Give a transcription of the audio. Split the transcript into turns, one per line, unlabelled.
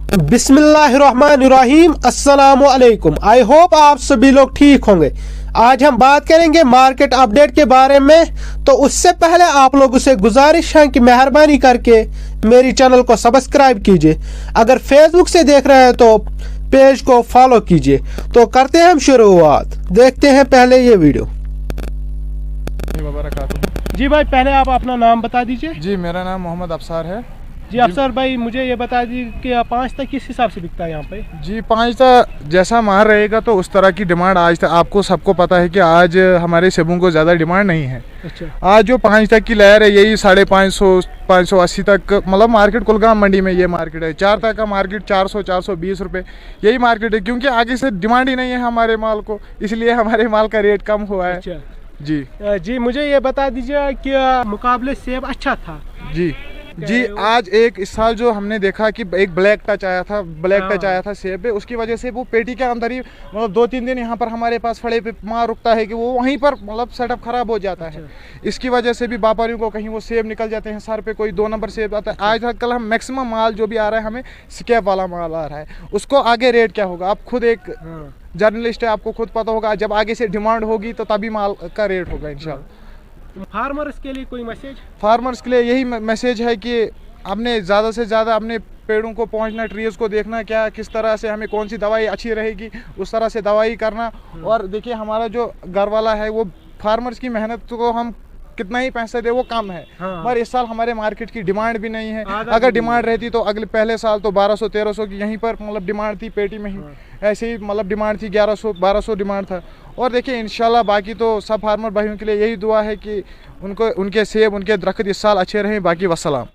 बिस्मिल्लाहिर्रहमानिर्रहीम, अस्सलामुअलैकुम। I hope आप सभी लोग ठीक होंगे। आज हम बात करेंगे मार्केट अपडेट के बारे में। तो उससे पहले आप लोगों से गुजारिश है कि मेहरबानी करके मेरी चैनल को सब्सक्राइब कीजिए। अगर फेसबुक से देख रहे हैं तो पेज को फॉलो कीजिए। तो करते हैं हम शुरुआत, देखते हैं पहले ये वीडियो। जी भाई, पहले आप अपना नाम बता दीजिए।
जी, मेरा नाम मोहम्मद अफसार है।
जी अफसर भाई, मुझे ये बता दीजिए कि 5 तक किस हिसाब से बिकता है यहाँ पे?
जी, 5 तक जैसा माल रहेगा तो उस तरह की डिमांड आज तक आपको सबको पता है कि आज हमारे सेबों को ज़्यादा डिमांड नहीं है।
अच्छा।
आज जो 5 तक की लहर है यही 550 580 तक, मतलब मार्केट कुलगाम मंडी में ये मार्केट है। 4 तक का मार्केट 400 420 रुपये यही मार्केट है, क्योंकि आगे से डिमांड ही नहीं है हमारे माल को, इसलिए हमारे माल का रेट कम हुआ है।
अच्छा
जी
जी, मुझे ये बता दीजिए कि मुकाबले सेब अच्छा था।
जी जी, आज एक इस साल जो हमने देखा कि एक ब्लैक टच आया था सेब पे, उसकी वजह से वो पेटी के अंदर ही मतलब 2-3 दिन यहाँ पर हमारे पास फड़े पे माल रुकता है कि वो वहीं पर मतलब सेटअप खराब हो जाता है। इसकी वजह से भी व्यापारियों को कहीं वो सेब निकल जाते हैं, सर पे कोई 2 नंबर सेब आता है। आज कल हम मैक्सिमम माल जो भी आ रहा है हमें स्कैप वाला माल आ रहा है, उसको आगे रेट क्या होगा आप खुद एक जर्नलिस्ट है, आपको खुद पता होगा। जब आगे से डिमांड होगी तो तभी माल का रेट होगा इंशाल्लाह।
फार्मर्स के लिए कोई मैसेज?
फार्मर्स के लिए यही मैसेज है कि आपने ज़्यादा से ज़्यादा अपने पेड़ों को पहुंचना, ट्रीज को देखना, क्या किस तरह से हमें कौन सी दवाई अच्छी रहेगी उस तरह से दवाई करना। और देखिए, हमारा जो घर वाला है वो फार्मर्स की मेहनत को हम कितना ही पैसे दे वो कम है। पर इस साल हमारे मार्केट की डिमांड भी नहीं है। अगर डिमांड रहती तो पहले साल तो 1200-1300 की यहीं पर मतलब डिमांड थी पेटी में ही। ऐसे ही मतलब डिमांड थी 1100-1200 डिमांड था। और देखिए इंशाल्लाह बाकी तो सब फार्मर भाइयों के लिए यही दुआ है कि उनको उनके सेब, उनके दरख्त इस साल अच्छे रहें। बाकी वस्सलाम।